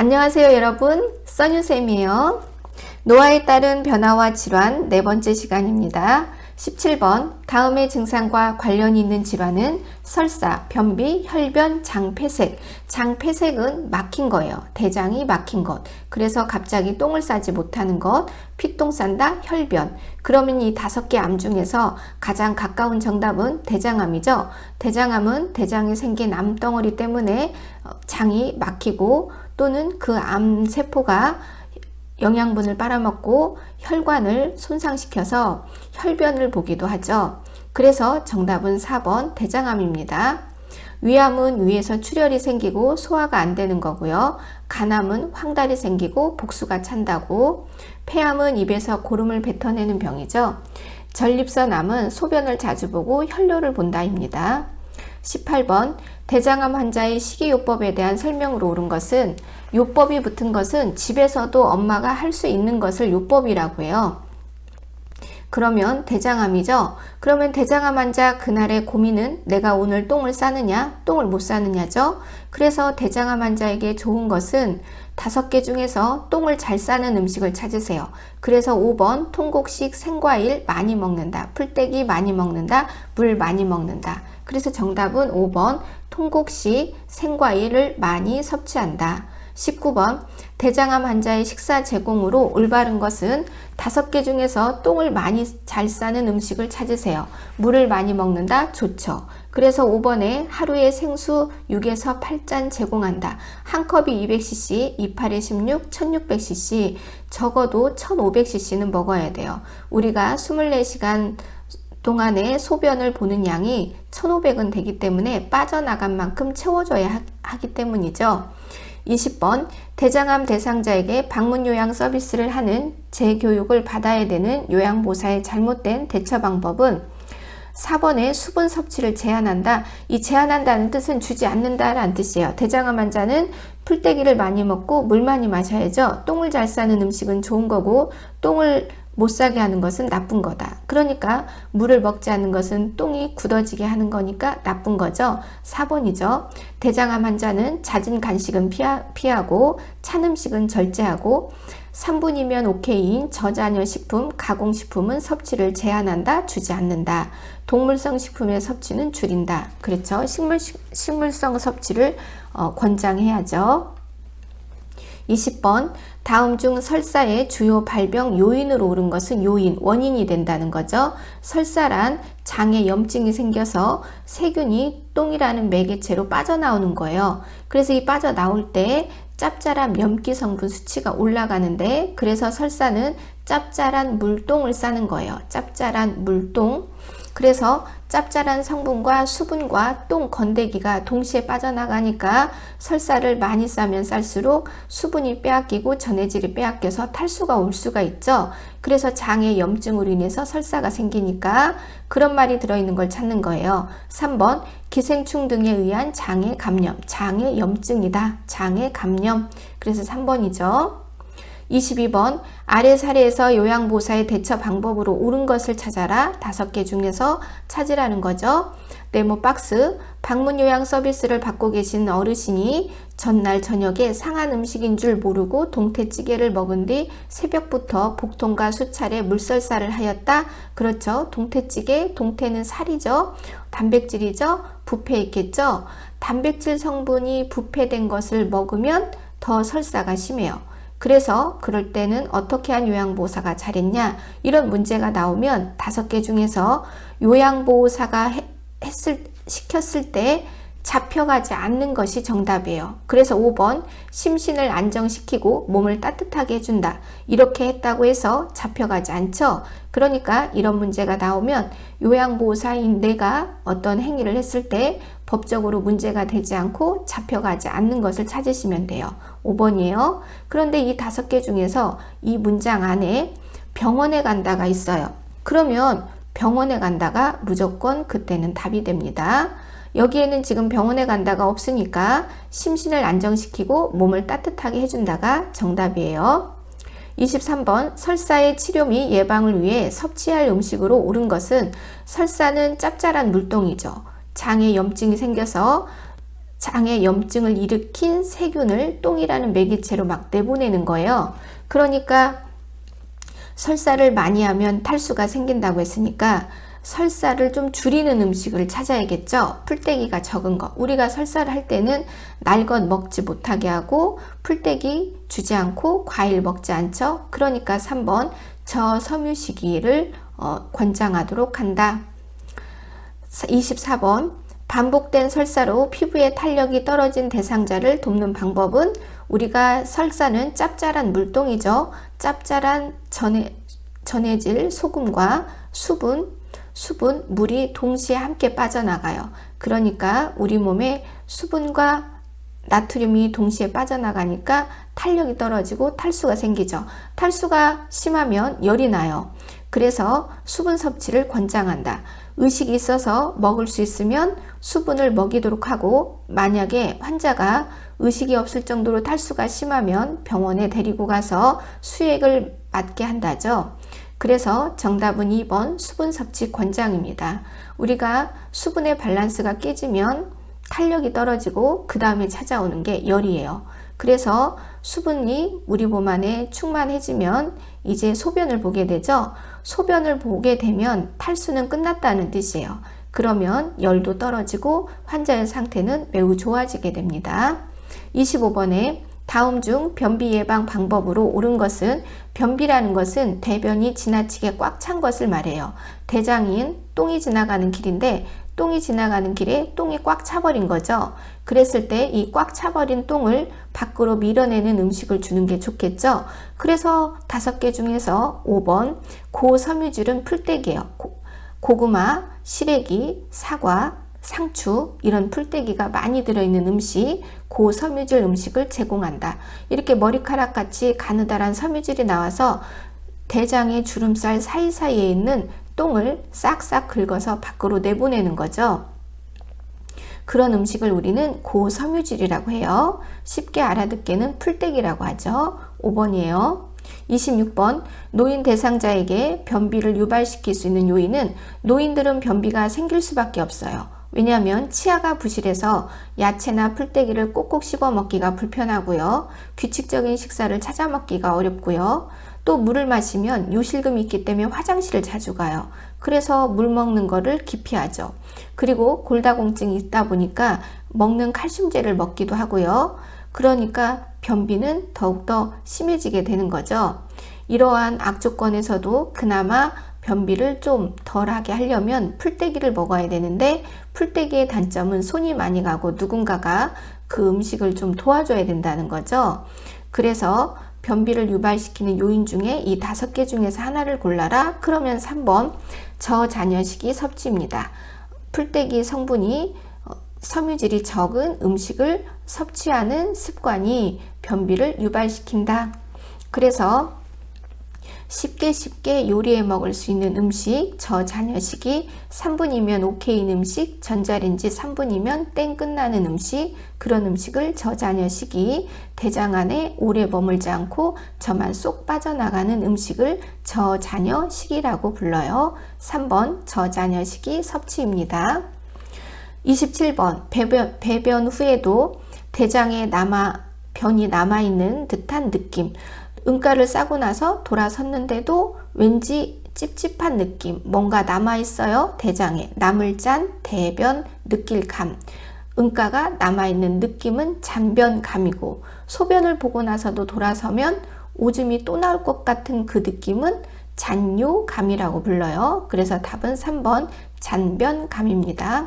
안녕하세요 여러분, 써뉴쌤이에요. 노화에 따른 변화와 질환 네 번째 시간입니다. 17번 다음의 증상과 관련이 있는 질환은 설사, 변비, 혈변, 장폐색. 장폐색은 막힌 거예요. 대장이 막힌 것. 그래서 갑자기 똥을 싸지 못하는 것. 피똥 싼다, 혈변. 그러면 이 5개 암 중에서 가장 가까운 정답은 대장암이죠. 대장암은 대장에 생긴 암덩어리 때문에 장이 막히고 또는 그 암세포가 영양분을 빨아먹고 혈관을 손상시켜서 혈변을 보기도 하죠. 그래서 정답은 4번 대장암입니다. 위암은 위에서 출혈이 생기고 소화가 안 되는 거고요. 간암은 황달이 생기고 복수가 찬다고. 폐암은 입에서 고름을 뱉어내는 병이죠. 전립선암은 소변을 자주 보고 혈뇨를 본다입니다. 18번 대장암 환자의 식이요법에 대한 설명으로 옳은 것은, 요법이 붙은 것은 집에서도 엄마가 할 수 있는 것을 요법이라고 해요. 그러면 대장암이죠. 그러면 대장암 환자 그날의 고민은 내가 오늘 똥을 싸느냐 똥을 못 싸느냐죠. 그래서 대장암 환자에게 좋은 것은 5개 중에서 똥을 잘 싸는 음식을 찾으세요. 그래서 5번 통곡식 생과일 많이 먹는다, 풀떼기 많이 먹는다, 물 많이 먹는다. 그래서 정답은 5번 통곡식 생과일을 많이 섭취한다. 19번 대장암 환자의 식사 제공으로 올바른 것은 5개 중에서 똥을 많이 잘 싸는 음식을 찾으세요. 물을 많이 먹는다, 좋죠. 그래서 5번에 하루에 생수 6에서 8잔 제공한다. 한 컵이 200cc, 28에 16, 1600cc, 적어도 1500cc는 먹어야 돼요. 우리가 24시간 동안에 소변을 보는 양이 1500은 되기 때문에 빠져나간 만큼 채워줘야 하기 때문이죠. 20번 대장암 대상자에게 방문 요양 서비스를 하는 재교육을 받아야 되는 요양보호사의 잘못된 대처 방법은 4번에 수분 섭취를 제한한다. 이 제한한다는 뜻은 주지 않는다라는 뜻이에요. 대장암 환자는 풀떼기를 많이 먹고 물 많이 마셔야죠. 똥을 잘 싸는 음식은 좋은 거고 똥을 못 싸게 하는 것은 나쁜 거다. 그러니까 물을 먹지 않는 것은 똥이 굳어지게 하는 거니까 나쁜 거죠. 4번이죠. 대장암 환자는 잦은 간식은 피하고 찬 음식은 절제하고 3분이면 오케이인 저자녀 식품, 가공식품은 섭취를 제한한다, 주지 않는다. 동물성 식품의 섭취는 줄인다. 그렇죠. 식물성 섭취를 권장해야죠. 20번 다음 중 설사의 주요 발병 요인으로 옳은 것은 요인, 원인이 된다는 거죠. 설사란 장에 염증이 생겨서 세균이 똥이라는 매개체로 빠져나오는 거예요. 그래서 이 빠져나올 때 짭짤한 염기 성분 수치가 올라가는데, 그래서 설사는 짭짤한 물똥을 싸는 거예요. 짭짤한 물똥. 그래서 짭짤한 성분과 수분과 똥 건더기가 동시에 빠져나가니까 설사를 많이 싸면 쌀수록 수분이 빼앗기고 전해질이 빼앗겨서 탈수가 올 수가 있죠. 그래서 장에 염증으로 인해서 설사가 생기니까 그런 말이 들어있는 걸 찾는 거예요. 3번 기생충 등에 의한 장의 감염, 장의 염증이다. 장의 감염. 그래서 3번이죠. 22번 아래 사례에서 요양보호사의 대처 방법으로 옳은 것을 찾아라. 5개 중에서 찾으라는 거죠. 네모 박스. 방문 요양 서비스를 받고 계신 어르신이 전날 저녁에 상한 음식인 줄 모르고 동태찌개를 먹은 뒤 새벽부터 복통과 수차례 물설사를 하였다. 그렇죠. 동태찌개, 동태는 살이죠. 단백질이죠. 부패 있겠죠. 단백질 성분이 부패된 것을 먹으면 더 설사가 심해요. 그래서 그럴 때는 어떻게 한 요양보호사가 잘했냐, 이런 문제가 나오면 5개 중에서 요양보호사가 시켰을 때 잡혀가지 않는 것이 정답이에요. 그래서 5번 심신을 안정시키고 몸을 따뜻하게 해준다. 이렇게 했다고 해서 잡혀가지 않죠. 그러니까 이런 문제가 나오면 요양보호사인 내가 어떤 행위를 했을 때 법적으로 문제가 되지 않고 잡혀가지 않는 것을 찾으시면 돼요. 5번이에요. 그런데 이 5개 중에서 이 문장 안에 병원에 간다가 있어요. 그러면 병원에 간다가 무조건 그때는 답이 됩니다. 여기에는 지금 병원에 간다가 없으니까 심신을 안정시키고 몸을 따뜻하게 해준다가 정답이에요. 23번 설사의 치료 및 예방을 위해 섭취할 음식으로 옳은 것은 설사는 짭짤한 물똥이죠. 장에 염증이 생겨서 장에 염증을 일으킨 세균을 똥이라는 매개체로 막 내보내는 거예요. 그러니까 설사를 많이 하면 탈수가 생긴다고 했으니까 설사를 좀 줄이는 음식을 찾아야겠죠. 풀떼기가 적은 거. 우리가 설사를 할 때는 날 것 먹지 못하게 하고 풀떼기 주지 않고 과일 먹지 않죠. 그러니까 3번 저섬유식이를 권장하도록 한다. 24번 반복된 설사로 피부의 탄력이 떨어진 대상자를 돕는 방법은 우리가 설사는 짭짤한 물동이죠. 짭짤한 전해질 소금과 수분, 물이 동시에 함께 빠져나가요. 그러니까 우리 몸에 수분과 나트륨이 동시에 빠져나가니까 탄력이 떨어지고 탈수가 생기죠. 탈수가 심하면 열이 나요. 그래서 수분 섭취를 권장한다. 의식이 있어서 먹을 수 있으면 수분을 먹이도록 하고, 만약에 환자가 의식이 없을 정도로 탈수가 심하면 병원에 데리고 가서 수액을 맞게 한다죠. 그래서 정답은 2번 수분 섭취 권장입니다. 우리가 수분의 밸런스가 깨지면 탄력이 떨어지고 그 다음에 찾아오는 게 열이에요. 그래서 수분이 우리 몸 안에 충만해지면 이제 소변을 보게 되죠. 소변을 보게 되면 탈수는 끝났다는 뜻이에요. 그러면 열도 떨어지고 환자의 상태는 매우 좋아지게 됩니다. 25번에 다음 중 변비 예방 방법으로 옳은 것은, 변비라는 것은 대변이 지나치게 꽉 찬 것을 말해요. 대장인 똥이 지나가는 길인데 똥이 지나가는 길에 똥이 꽉 차버린 거죠. 그랬을 때 이 꽉 차버린 똥을 밖으로 밀어내는 음식을 주는 게 좋겠죠. 그래서 5개 중에서 5번 고섬유질은 풀떼기예요. 고구마, 시래기, 사과, 상추, 이런 풀떼기가 많이 들어있는 음식, 고섬유질 음식을 제공한다. 이렇게 머리카락 같이 가느다란 섬유질이 나와서 대장의 주름살 사이사이에 있는 똥을 싹싹 긁어서 밖으로 내보내는 거죠. 그런 음식을 우리는 고섬유질이라고 해요. 쉽게 알아듣게는 풀떼기라고 하죠. 5번이에요. 26번 노인 대상자에게 변비를 유발시킬 수 있는 요인은, 노인들은 변비가 생길 수밖에 없어요. 왜냐하면 치아가 부실해서 야채나 풀떼기를 꼭꼭 씹어 먹기가 불편하고요. 규칙적인 식사를 찾아 먹기가 어렵고요. 또 물을 마시면 요실금이 있기 때문에 화장실을 자주 가요. 그래서 물 먹는 거를 기피하죠. 그리고 골다공증이 있다 보니까 먹는 칼슘제를 먹기도 하고요. 그러니까 변비는 더욱더 심해지게 되는 거죠. 이러한 악조건에서도 그나마 변비를 좀 덜하게 하려면 풀떼기를 먹어야 되는데, 풀떼기의 단점은 손이 많이 가고 누군가가 그 음식을 좀 도와줘야 된다는 거죠. 그래서 변비를 유발시키는 요인 중에 이 5개 중에서 하나를 골라라. 그러면 3번 저잔여식이 섭취입니다. 풀떼기 성분이 섬유질이 적은 음식을 섭취하는 습관이 변비를 유발시킨다. 그래서 쉽게 요리해 먹을 수 있는 음식, 저잔여식이 3분이면 오케이인 음식, 전자레인지 3분이면 땡 끝나는 음식, 그런 음식을 저잔여식이, 대장 안에 오래 머물지 않고 저만 쏙 빠져나가는 음식을 저잔여식이라고 불러요. 3번 저잔여식이 섭취입니다. 27번 배변 후에도 대장에 변이 남아있는 듯한 느낌, 응가를 싸고 나서 돌아섰는데도 왠지 찝찝한 느낌, 뭔가 남아있어요. 대장에 남을 짠 대변 느낄 감, 응가가 남아있는 느낌은 잔변감이고, 소변을 보고 나서도 돌아서면 오줌이 또 나올 것 같은 그 느낌은 잔뇨감이라고 불러요. 그래서 답은 3번 잔변감입니다.